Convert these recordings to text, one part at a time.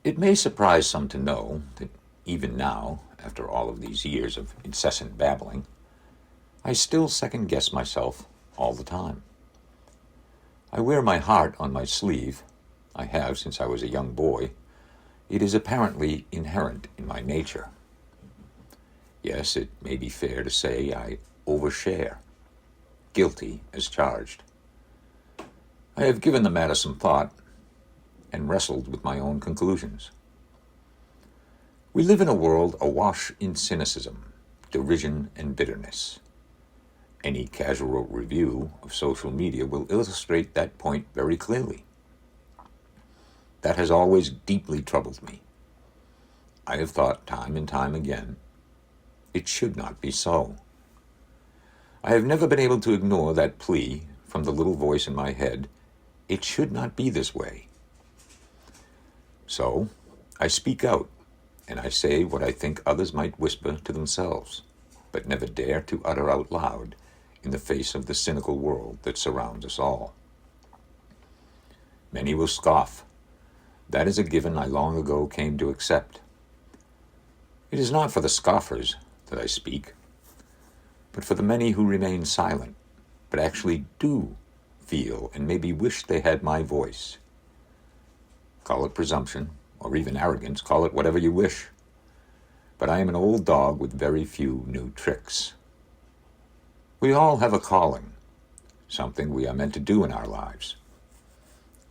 It may surprise some to know that even now, after all of these years of incessant babbling, I still second-guess myself all the time. I wear my heart on my sleeve. I have since I was a young boy. It is apparently inherent in my nature. Yes, it may be fair to say I overshare, guilty as charged. I have given the matter some thought and wrestled with my own conclusions. We live in a world awash in cynicism, derision, and bitterness. Any casual review of social media will illustrate that point very clearly. That has always deeply troubled me. I have thought time and time again, it should not be so. I have never been able to ignore that plea from the little voice in my head, it should not be this way. So, I speak out, and I say what I think others might whisper to themselves, but never dare to utter out loud in the face of the cynical world that surrounds us all. Many will scoff. That is a given I long ago came to accept. It is not for the scoffers that I speak, but for the many who remain silent, but actually do feel and maybe wish they had my voice. Call it presumption, or even arrogance, call it whatever you wish. But I am an old dog with very few new tricks. We all have a calling, something we are meant to do in our lives.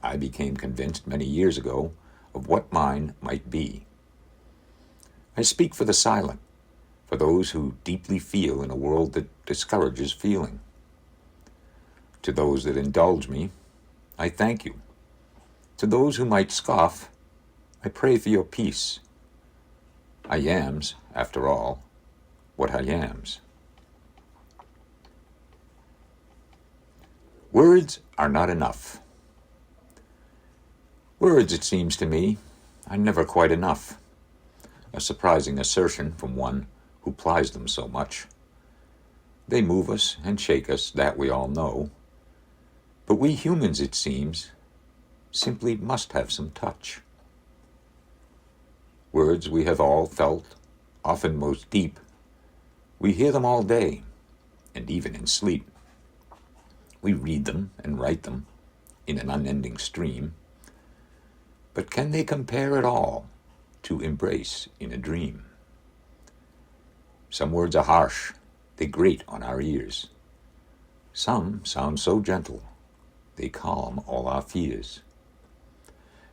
I became convinced many years ago of what mine might be. I speak for the silent, for those who deeply feel in a world that discourages feeling. To those that indulge me, I thank you. To those who might scoff, I pray for your peace. I am's, after all, what I am's. Words are not enough. Words, it seems to me, are never quite enough. A surprising assertion from one who plies them so much. They move us and shake us, that we all know. But we humans, it seems, simply must have some touch. Words we have all felt, often most deep. We hear them all day, and even in sleep. We read them and write them in an unending stream. But can they compare at all to embrace in a dream? Some words are harsh, they grate on our ears. Some sound so gentle, they calm all our fears.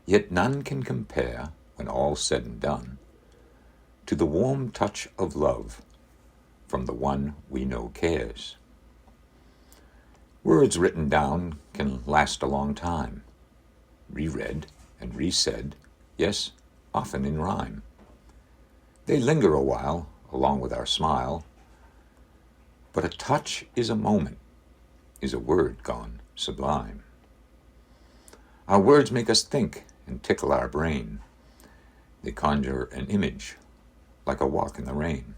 Yet none can compare, when all's said and done, to the warm touch of love from the one we know cares. Words written down can last a long time, reread and resaid, yes, often in rhyme. They linger a while, along with our smile, but a touch is a moment, is a word gone sublime. Our words make us think and tickle our brain. They conjure an image, like a walk in the rain.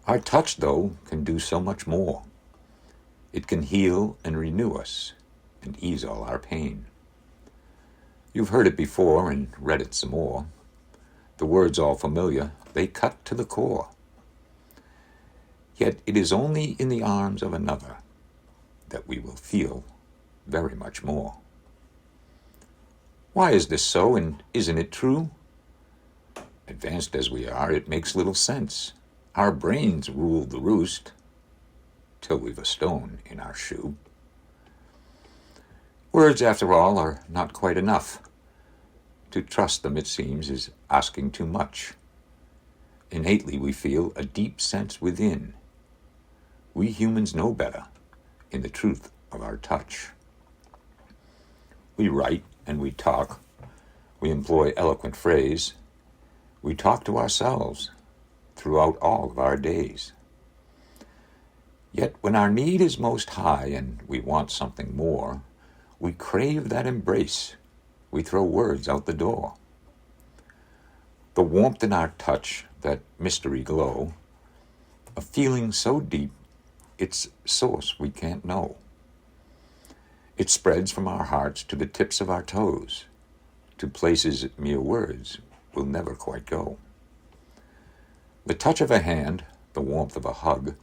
Our touch, though, can do so much more. It can heal and renew us and ease all our pain. You've heard it before and read it some more. The words all familiar, they cut to the core. Yet it is only in the arms of another that we will feel very much more. Why is this so, and isn't it true? Advanced as we are, it makes little sense. Our brains rule the roost, till we've a stone in our shoe. Words, after all, are not quite enough. To trust them, it seems, is asking too much. Innately, we feel a deep sense within. We humans know better in the truth of our touch. We write and we talk. We employ eloquent phrase. We talk to ourselves throughout all of our days. Yet when our need is most high and we want something more, we crave that embrace. We throw words out the door. The warmth in our touch, that mystery glow, a feeling so deep, its source we can't know. It spreads from our hearts to the tips of our toes. to places mere words will never quite go. The touch of a hand, the warmth of a hug,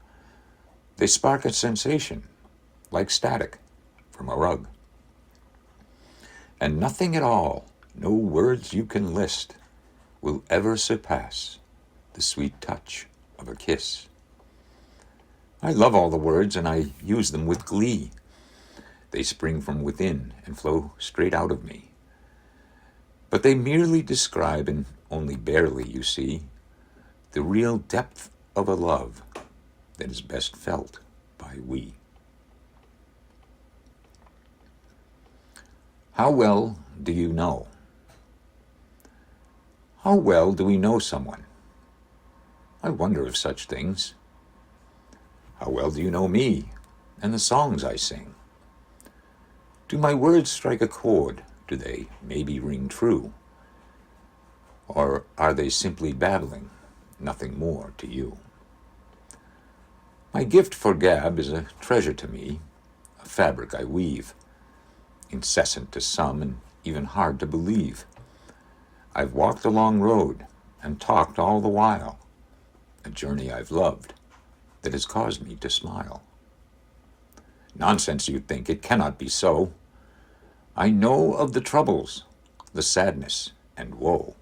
they spark a sensation, like static from a rug. And nothing at all, no words you can list, will ever surpass the sweet touch of a kiss. I love all the words, and I use them with glee. They spring from within and flow straight out of me. But they merely describe, and only barely, you see, the real depth of a love that is best felt by we. How well do you know? How well do we know someone? I wonder of such things. How well do you know me and the songs I sing? Do my words strike a chord? Do they maybe ring true? Or are they simply babbling, nothing more to you? My gift for gab is a treasure to me, a fabric I weave, incessant to some and even hard to believe. I've walked a long road and talked all the while, a journey I've loved that has caused me to smile. Nonsense, you think, it cannot be so. I know of the troubles, the sadness and woe.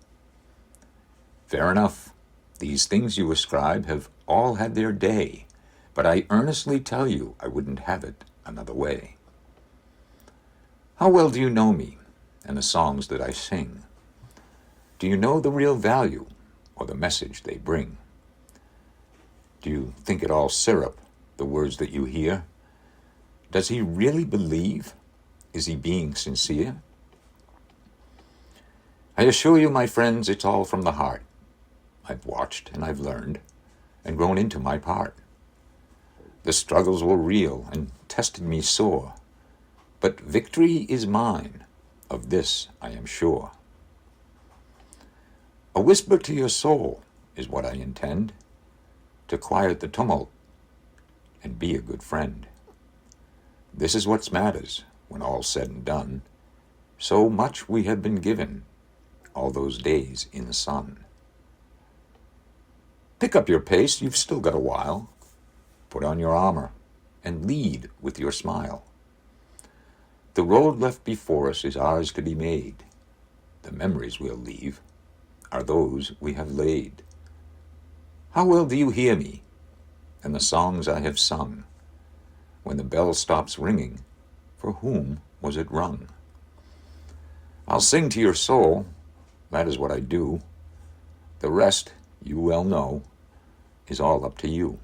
Fair enough, these things you ascribe have all had their day, but I earnestly tell you I wouldn't have it another way. How well do you know me and the songs that I sing? Do you know the real value or the message they bring? Do you think it all syrup, the words that you hear? Does he really believe? Is he being sincere? I assure you, my friends, it's all from the heart. I've watched and I've learned and grown into my part. The struggles were real and tested me sore, but victory is mine, of this I am sure. A whisper to your soul is what I intend, to quiet the tumult and be a good friend. This is what matters when all's said and done. So much we have been given all those days in the sun. Pick up your pace, you've still got a while. Put on your armor and lead with your smile. The road left before us is ours to be made. The memories we'll leave are those we have laid. How well do you hear me and the songs I have sung? When the bell stops ringing, for whom was it rung? I'll sing to your soul, that is what I do. The rest, you well know, is all up to you.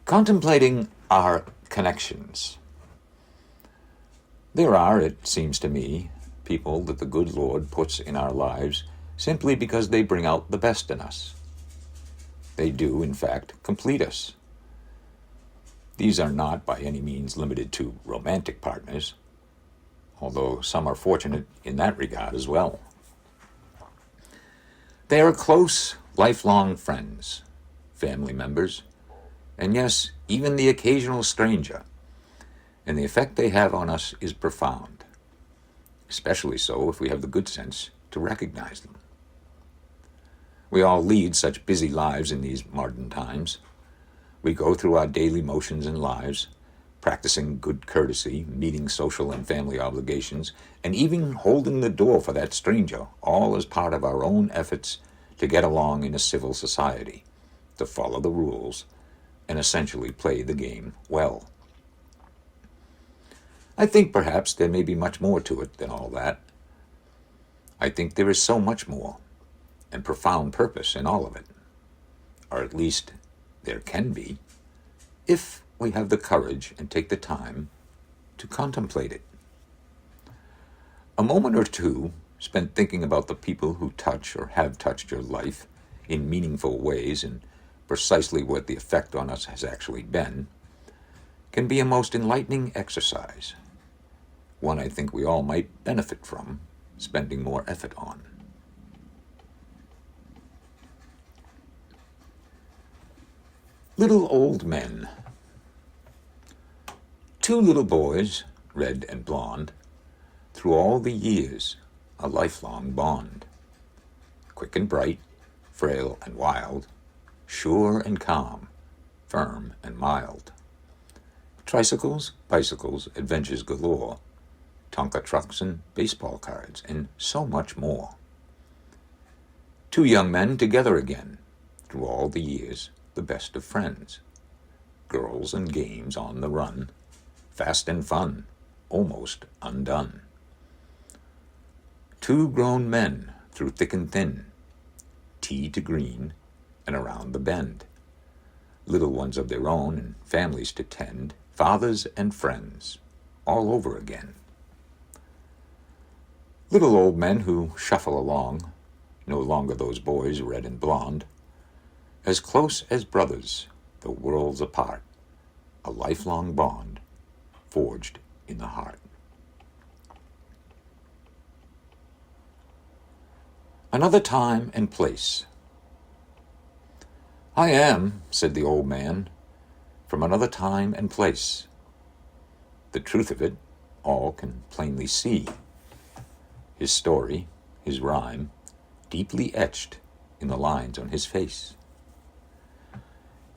Contemplating our connections. There are, it seems to me, people that the good Lord puts in our lives simply because they bring out the best in us. They do, in fact, complete us. These are not by any means limited to romantic partners, although some are fortunate in that regard as well. They are close, lifelong friends, family members, and yes, even the occasional stranger, and the effect they have on us is profound, especially so if we have the good sense to recognize them. We all lead such busy lives in these modern times. We go through our daily motions and lives, practicing good courtesy, meeting social and family obligations, and even holding the door for that stranger, all as part of our own efforts to get along in a civil society, to follow the rules, and essentially play the game well. I think perhaps there may be much more to it than all that. I think there is so much more, and profound purpose in all of it. Or at least there can be, if we have the courage and take the time to contemplate it. A moment or two spent thinking about the people who touch or have touched your life in meaningful ways and precisely what the effect on us has actually been, can be a most enlightening exercise, one I think we all might benefit from spending more effort on. Little old men. Two little boys red and blonde, through all the years, a lifelong bond. Quick and bright, frail and wild, sure and calm, firm and mild. Tricycles, bicycles, adventures galore, Tonka trucks and baseball cards, and so much more. Two young men together again, through all the years, the best of friends. Girls and games on the run, fast and fun, almost undone. Two grown men through thick and thin, tea to green and around the bend. Little ones of their own and families to tend, fathers and friends, all over again. Little old men who shuffle along, no longer those boys red and blonde, as close as brothers, though worlds apart, a lifelong bond forged in the heart. Another time and place. I am, said the old man, from another time and place. The truth of it all can plainly see. His story, his rhyme, deeply etched in the lines on his face.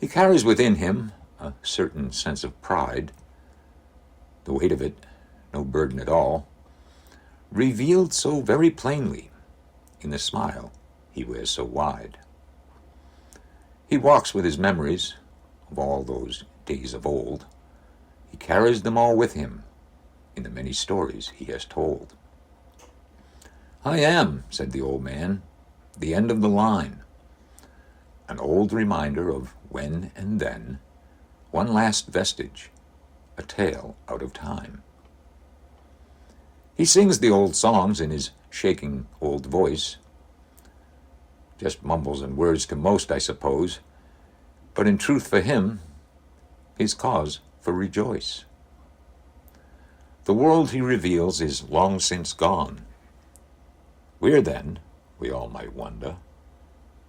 He carries within him a certain sense of pride, the weight of it, no burden at all, revealed so very plainly in the smile he wears so wide. He walks with his memories of all those days of old. He carries them all with him in the many stories he has told. I am, said the old man, the end of the line, an old reminder of when and then, one last vestige, a tale out of time. He sings the old songs in his shaking old voice, just mumbles and words to most, I suppose, but in truth for him, his cause for rejoice. The world he reveals is long since gone. Where then, we all might wonder,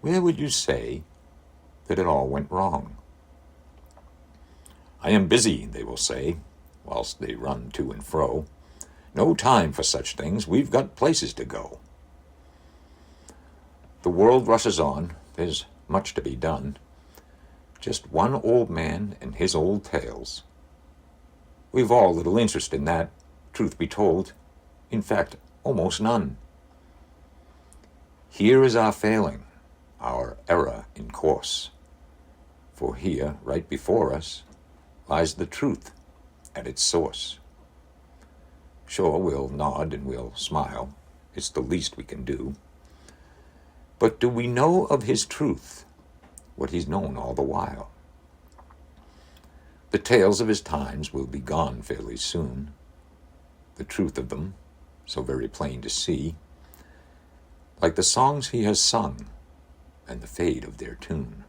where would you say that it all went wrong? I am busy, they will say, whilst they run to and fro. No time for such things, we've got places to go. The world rushes on, there's much to be done. Just one old man and his old tales. We've all little interest in that, truth be told, in fact, almost none. Here is our failing, our error in course. For here, right before us, lies the truth at its source. Sure, we'll nod and we'll smile, it's the least we can do. But do we know of his truth, what he's known all the while? The tales of his times will be gone fairly soon, the truth of them so very plain to see, like the songs he has sung and the fade of their tune.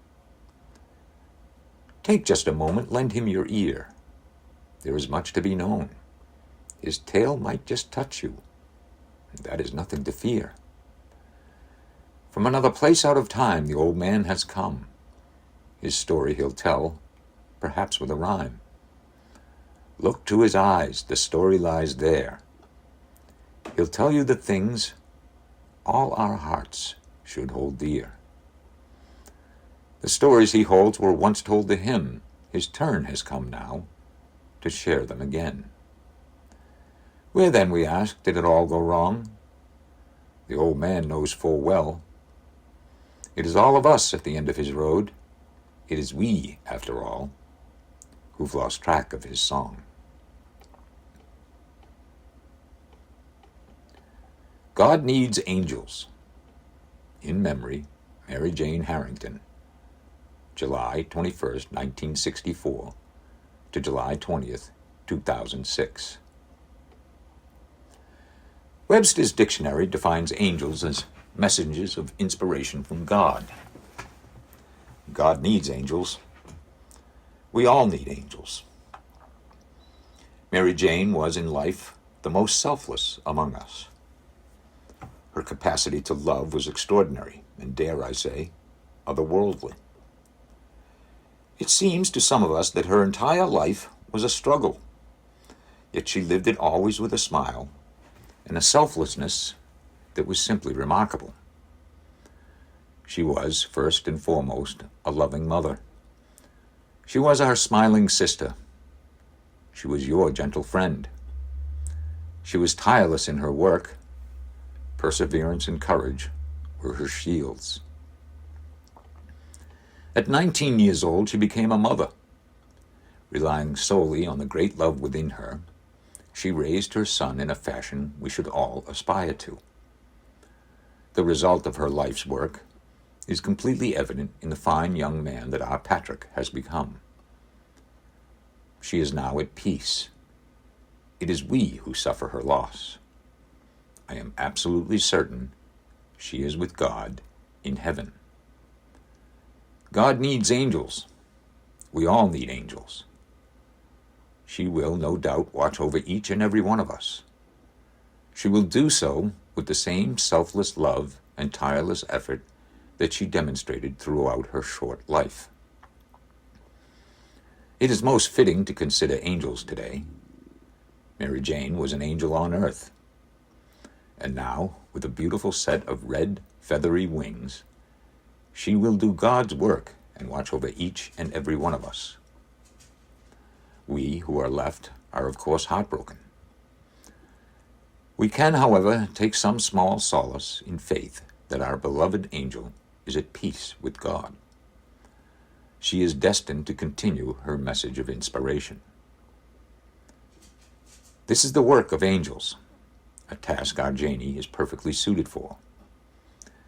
Take just a moment, lend him your ear. There is much to be known. His tale might just touch you, and that is nothing to fear. From another place out of time the old man has come. His story he'll tell, perhaps with a rhyme. Look to his eyes, the story lies there. He'll tell you the things all our hearts should hold dear. The stories he holds were once told to him. His turn has come now to share them again. Where then, we ask, did it all go wrong? The old man knows full well. It is all of us at the end of his road. It is we, after all, who've lost track of his song. God Needs Angels. In memory, Mary Jane Harrington. July 21st, 1964 to July 20th, 2006. Webster's dictionary defines angels as messengers of inspiration from God. God needs angels. We all need angels. Mary Jane was in life the most selfless among us. Her capacity to love was extraordinary, and dare I say, otherworldly. It seems to some of us that her entire life was a struggle. yet she lived it always with a smile and a selflessness that was simply remarkable. She was, first and foremost, a loving mother. She was our smiling sister. She was your gentle friend. She was tireless in her work. Perseverance and courage were her shields. At 19 years old, she became a mother. Relying solely on the great love within her, she raised her son in a fashion we should all aspire to. The result of her life's work is completely evident in the fine young man that our Patrick has become. She is now at peace. It is we who suffer her loss. I am absolutely certain she is with God in heaven. God needs angels. We all need angels. She will, no doubt, watch over each and every one of us. She will do so with the same selfless love and tireless effort that she demonstrated throughout her short life. It is most fitting to consider angels today. Mary Jane was an angel on earth. And now, with a beautiful set of red, feathery wings, she will do God's work and watch over each and every one of us. We who are left are, of course, heartbroken. We can, however, take some small solace in faith that our beloved angel is at peace with God. She is destined to continue her message of inspiration. This is the work of angels, a task our Janie is perfectly suited for.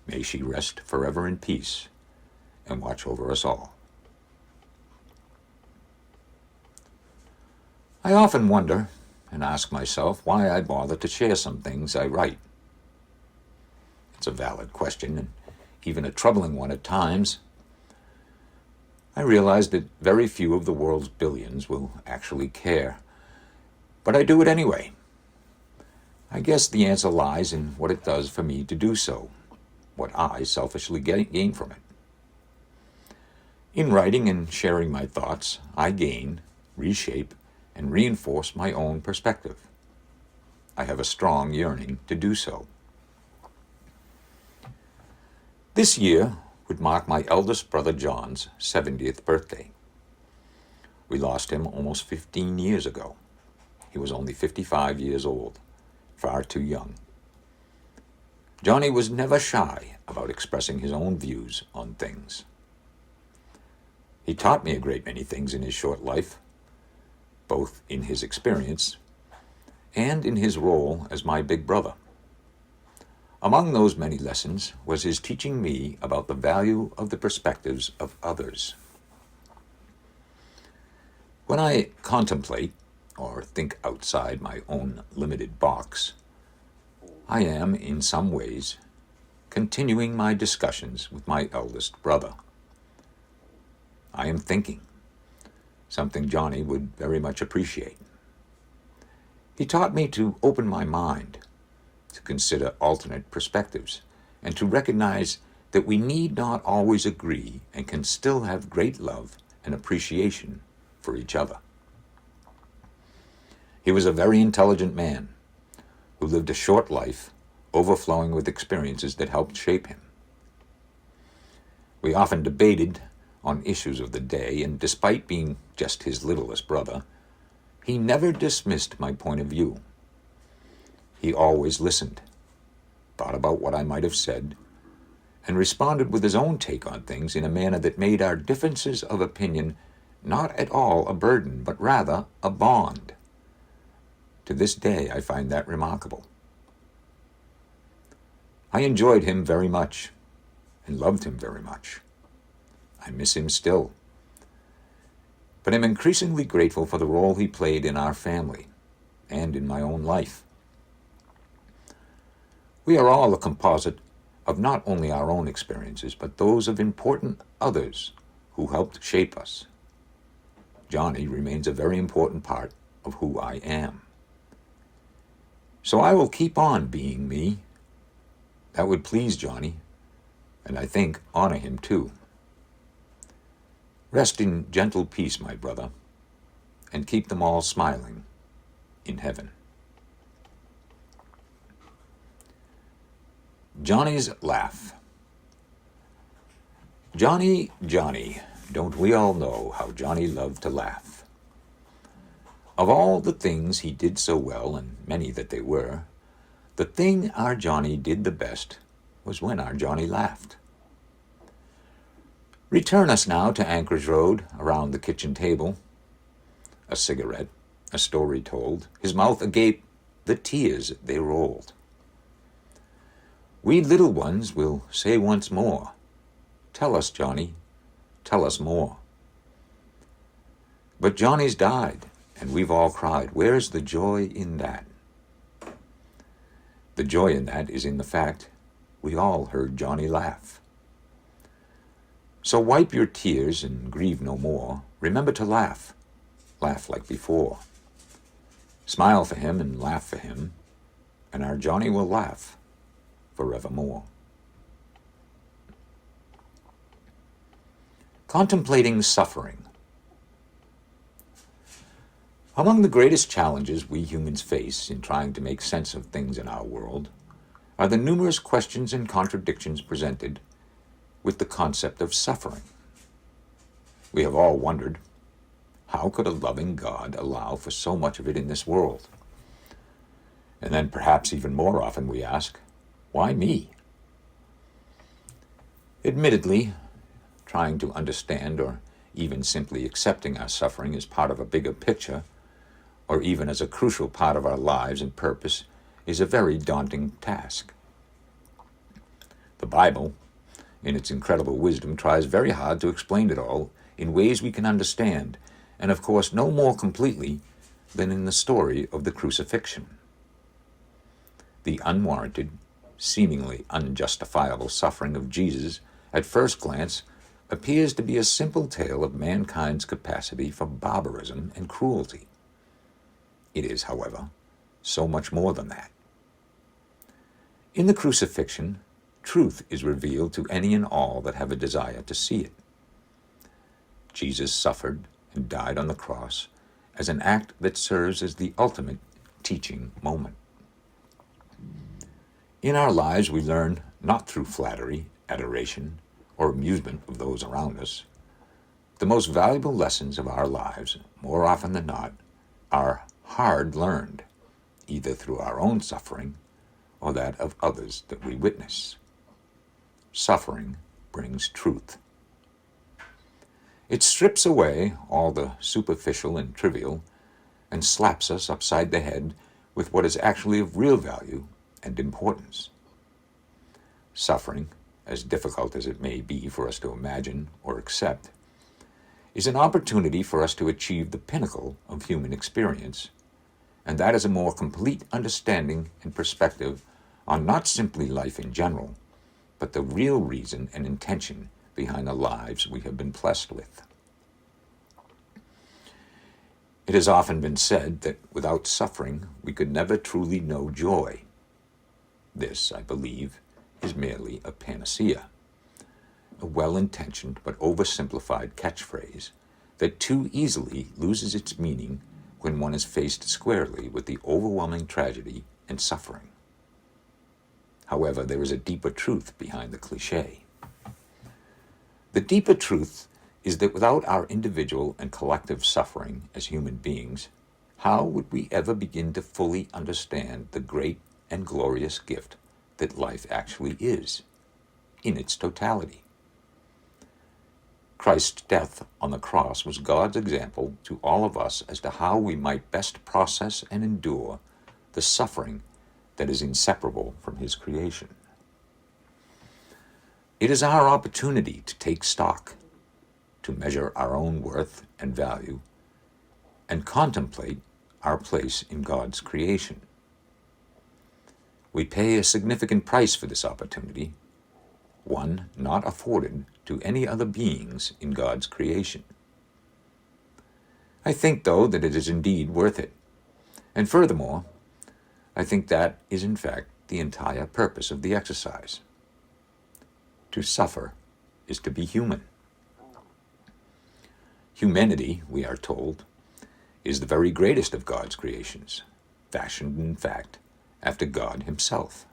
May she rest forever in peace and watch over us all. I often wonder and ask myself why I bother to share some things I write. It's a valid question, and even a troubling one at times. I realize that very few of the world's billions will actually care, but I do it anyway. I guess the answer lies in what it does for me to do so, what I selfishly gain from it. In writing and sharing my thoughts, I gain, reshape, and reinforce my own perspective. I have a strong yearning to do so. This year would mark my eldest brother John's 70th birthday. We lost him almost 15 years ago. He was only 55 years old, far too young. Johnny was never shy about expressing his own views on things. He taught me a great many things in his short life, both in his experience and in his role as my big brother. Among those many lessons was his teaching me about the value of the perspectives of others. When I contemplate or think outside my own limited box, I am, in some ways, continuing my discussions with my eldest brother. I am thinking, something Johnny would very much appreciate. He taught me to open my mind, to consider alternate perspectives, and to recognize that we need not always agree and can still have great love and appreciation for each other. He was a very intelligent man who lived a short life, overflowing with experiences that helped shape him. We often debated on issues of the day, and despite being just his littlest brother, he never dismissed my point of view. He always listened, thought about what I might have said, and responded with his own take on things in a manner that made our differences of opinion not at all a burden, but rather a bond. To this day, I find that remarkable. I enjoyed him very much and loved him very much. I miss him still, but am increasingly grateful for the role he played in our family and in my own life. We are all a composite of not only our own experiences, but those of important others who helped shape us. Johnny remains a very important part of who I am. So I will keep on being me. That would please Johnny, and I think honor him too. Rest in gentle peace, my brother, and keep them all smiling in heaven. Johnny's laugh. Johnny, Johnny, don't we all know how Johnny loved to laugh? Of all the things he did so well, and many that they were, the thing our Johnny did the best was when our Johnny laughed. Return us now to Anchorage Road, around the kitchen table. A cigarette, a story told, his mouth agape, the tears they rolled. We little ones will say once more, tell us, Johnny, tell us more. But Johnny's died, and we've all cried, where's the joy in that? The joy in that is in the fact we all heard Johnny laugh. So wipe your tears and grieve no more. Remember to laugh, laugh like before. Smile for him and laugh for him, and our Johnny will laugh forevermore. Contemplating suffering. Among the greatest challenges we humans face in trying to make sense of things in our world are the numerous questions and contradictions presented with the concept of suffering. We have all wondered, how could a loving God allow for so much of it in this world? And then perhaps even more often we ask, why me? Admittedly, trying to understand or even simply accepting our suffering as part of a bigger picture, or even as a crucial part of our lives and purpose, is a very daunting task. The Bible, in its incredible wisdom, tries very hard to explain it all in ways we can understand, and of course no more completely than in the story of the crucifixion. The unwarranted, seemingly unjustifiable suffering of Jesus, at first glance, appears to be a simple tale of mankind's capacity for barbarism and cruelty. It is, however, so much more than that. In the crucifixion, truth is revealed to any and all that have a desire to see it. Jesus suffered and died on the cross as an act that serves as the ultimate teaching moment. In our lives, we learn not through flattery, adoration, or amusement of those around us. The most valuable lessons of our lives, more often than not, are hard learned, either through our own suffering or that of others that we witness. Suffering brings truth. It strips away all the superficial and trivial and slaps us upside the head with what is actually of real value and importance. Suffering, as difficult as it may be for us to imagine or accept, is an opportunity for us to achieve the pinnacle of human experience, and that is a more complete understanding and perspective on not simply life in general, but the real reason and intention behind the lives we have been blessed with. It has often been said that without suffering, we could never truly know joy. This, I believe, is merely a panacea, a well-intentioned but oversimplified catchphrase that too easily loses its meaning when one is faced squarely with the overwhelming tragedy and suffering. However, there is a deeper truth behind the cliché. The deeper truth is that without our individual and collective suffering as human beings, how would we ever begin to fully understand the great and glorious gift that life actually is, in its totality? Christ's death on the cross was God's example to all of us as to how we might best process and endure the suffering that is inseparable from His creation. It is our opportunity to take stock, to measure our own worth and value, and contemplate our place in God's creation. We pay a significant price for this opportunity, one not afforded to any other beings in God's creation. I think, though, that it is indeed worth it. And furthermore, I think that is in fact the entire purpose of the exercise. To suffer is to be human. Humanity, we are told, is the very greatest of God's creations, fashioned in fact after God himself.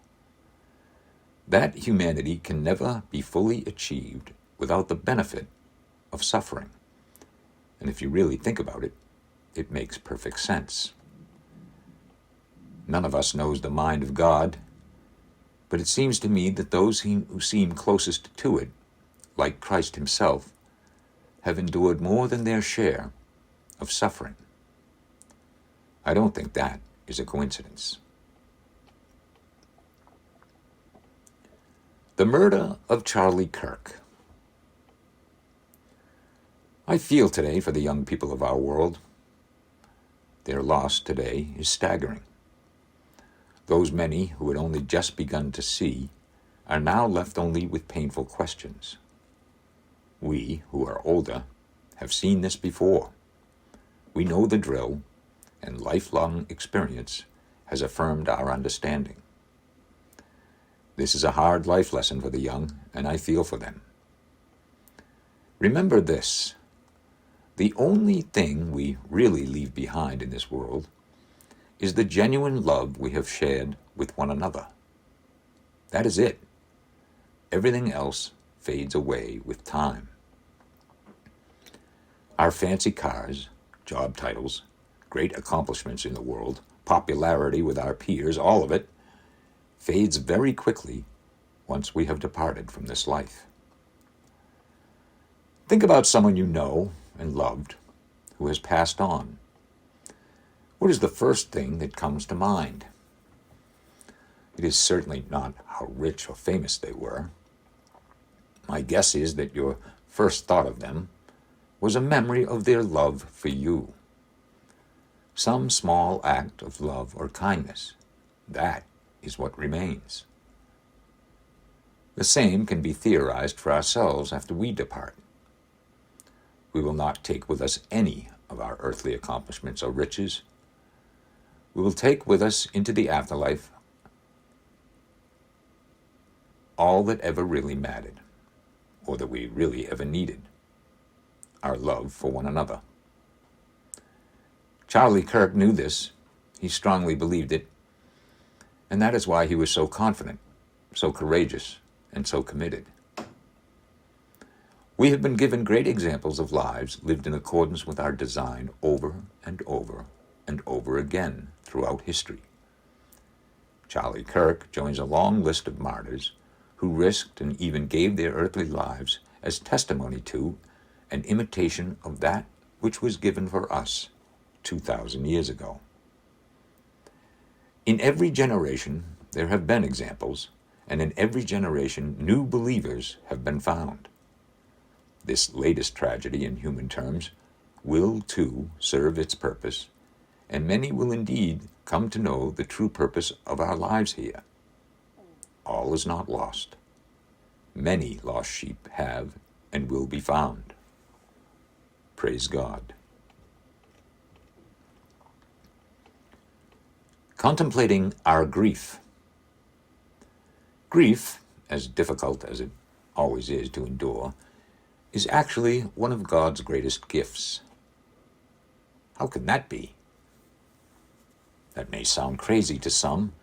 That humanity can never be fully achieved without the benefit of suffering. And if you really think about it, it makes perfect sense. None of us knows the mind of God, but it seems to me that those who seem closest to it, like Christ himself, have endured more than their share of suffering. I don't think that is a coincidence. The murder of Charlie Kirk. I feel today for the young people of our world. Their loss today is staggering. Those many who had only just begun to see are now left only with painful questions. We, who are older, have seen this before. We know the drill, and lifelong experience has affirmed our understanding. This is a hard life lesson for the young, and I feel for them. Remember this: the only thing we really leave behind in this world is the genuine love we have shared with one another. That is it. Everything else fades away with time. Our fancy cars, job titles, great accomplishments in the world, popularity with our peers, all of it, fades very quickly once we have departed from this life. Think about someone you know and loved who has passed on. What is the first thing that comes to mind? It is certainly not how rich or famous they were. My guess is that your first thought of them was a memory of their love for you. Some small act of love or kindness. That is what remains. The same can be theorized for ourselves after we depart. We will not take with us any of our earthly accomplishments or riches. We will take with us into the afterlife all that ever really mattered, or that we really ever needed: our love for one another. Charlie Kirk knew this. He strongly believed it, and that is why he was so confident, so courageous, and so committed. We have been given great examples of lives lived in accordance with our design over and over and over again throughout history. Charlie Kirk joins a long list of martyrs who risked and even gave their earthly lives as testimony to and imitation of that which was given for us 2,000 years ago. In every generation there have been examples, and in every generation new believers have been found. This latest tragedy in human terms will too serve its purpose, and many will indeed come to know the true purpose of our lives here. All is not lost. Many lost sheep have and will be found. Praise God. Contemplating our grief. Grief, as difficult as it always is to endure, is actually one of God's greatest gifts. How can that be? That may sound crazy to some,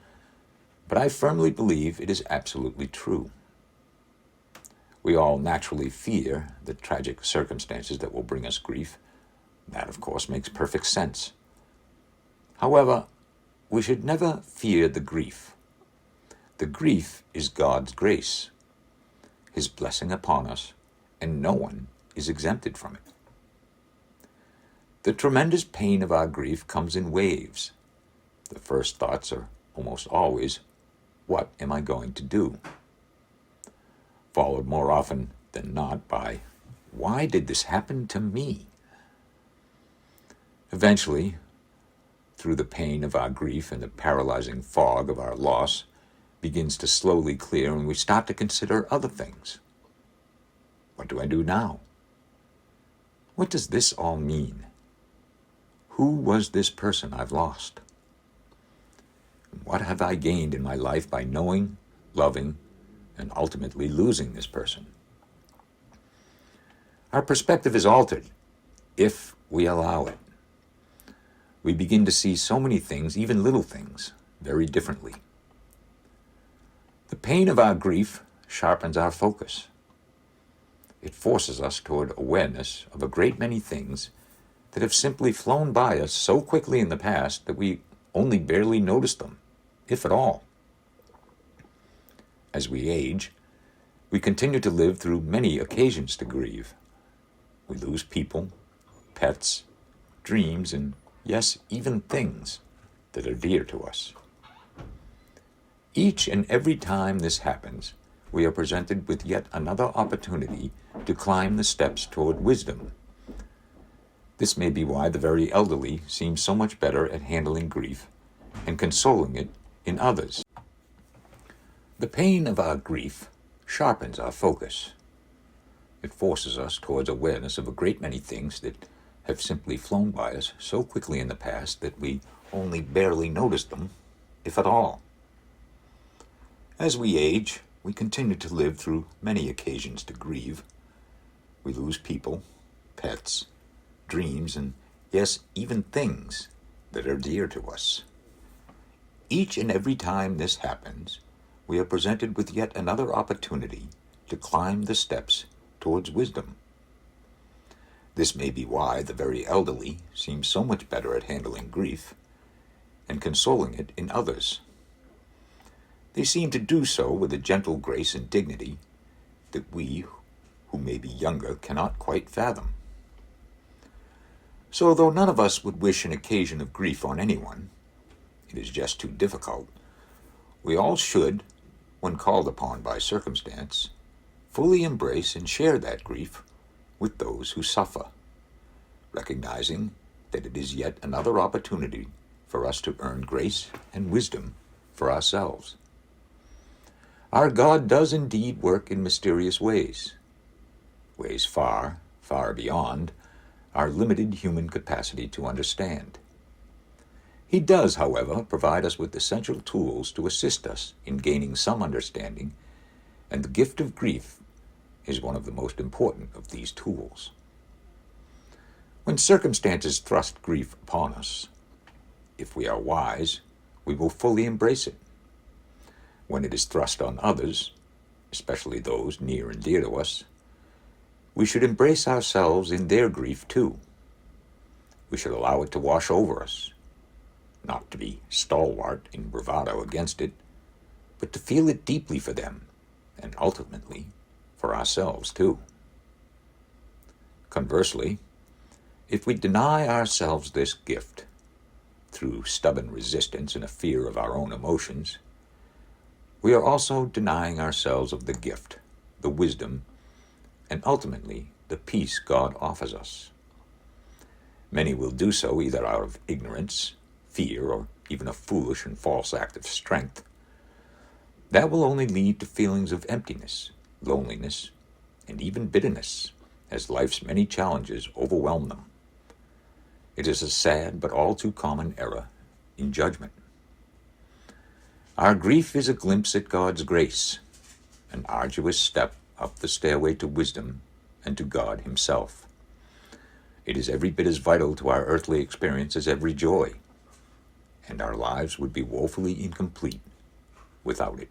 but I firmly believe it is absolutely true. We all naturally fear the tragic circumstances that will bring us grief. That, of course, makes perfect sense. However, we should never fear the grief. The grief is God's grace, His blessing upon us, and no one is exempted from it. The tremendous pain of our grief comes in waves. The first thoughts are almost always, what am I going to do? Followed more often than not by, why did this happen to me? Eventually, through the pain of our grief and the paralyzing fog of our loss begins to slowly clear, and we start to consider other things. What do I do now? What does this all mean? Who was this person I've lost? What have I gained in my life by knowing, loving, and ultimately losing this person? Our perspective is altered if we allow it. we begin to see so many things, even little things, very differently. The pain of our grief sharpens our focus. It forces us toward awareness of a great many things that have simply flown by us so quickly in the past that we only barely notice them, if at all. As we age, we continue to live through many occasions to grieve. We lose people, pets, dreams, and yes, even things that are dear to us. Each and every time this happens, we are presented with yet another opportunity to climb the steps toward wisdom. This may be why the very elderly seem so much better at handling grief and consoling it in others. The pain of our grief sharpens our focus. It forces us towards awareness of a great many things that have simply flown by us so quickly in the past that we only barely notice them, if at all. As we age, we continue to live through many occasions to grieve. We lose people, pets, dreams, and yes, even things that are dear to us. Each and every time this happens, we are presented with yet another opportunity to climb the steps towards wisdom. This may be why the very elderly seem so much better at handling grief and consoling it in others. They seem to do so with a gentle grace and dignity that we, who may be younger, cannot quite fathom. So though none of us would wish an occasion of grief on anyone, it is just too difficult, we all should, when called upon by circumstance, fully embrace and share that grief with those who suffer, recognizing that it is yet another opportunity for us to earn grace and wisdom for ourselves. Our God does indeed work in mysterious ways far, far beyond our limited human capacity to understand. He does, however, provide us with essential tools to assist us in gaining some understanding, and the gift of grief is one of the most important of these tools. When circumstances thrust grief upon us, if we are wise, we will fully embrace it. When it is thrust on others, especially those near and dear to us, we should embrace ourselves in their grief too. We should allow it to wash over us, not to be stalwart in bravado against it, but to feel it deeply for them, and ultimately for ourselves too. Conversely, if we deny ourselves this gift through stubborn resistance and a fear of our own emotions, we are also denying ourselves of the gift, the wisdom, and ultimately the peace God offers us. Many will do so either out of ignorance, fear, or even a foolish and false act of strength. That will only lead to feelings of emptiness, loneliness, and even bitterness as life's many challenges overwhelm them. It is a sad but all too common error in judgment. Our grief is a glimpse at God's grace, an arduous step up the stairway to wisdom and to God Himself. It is every bit as vital to our earthly experience as every joy, and our lives would be woefully incomplete without it.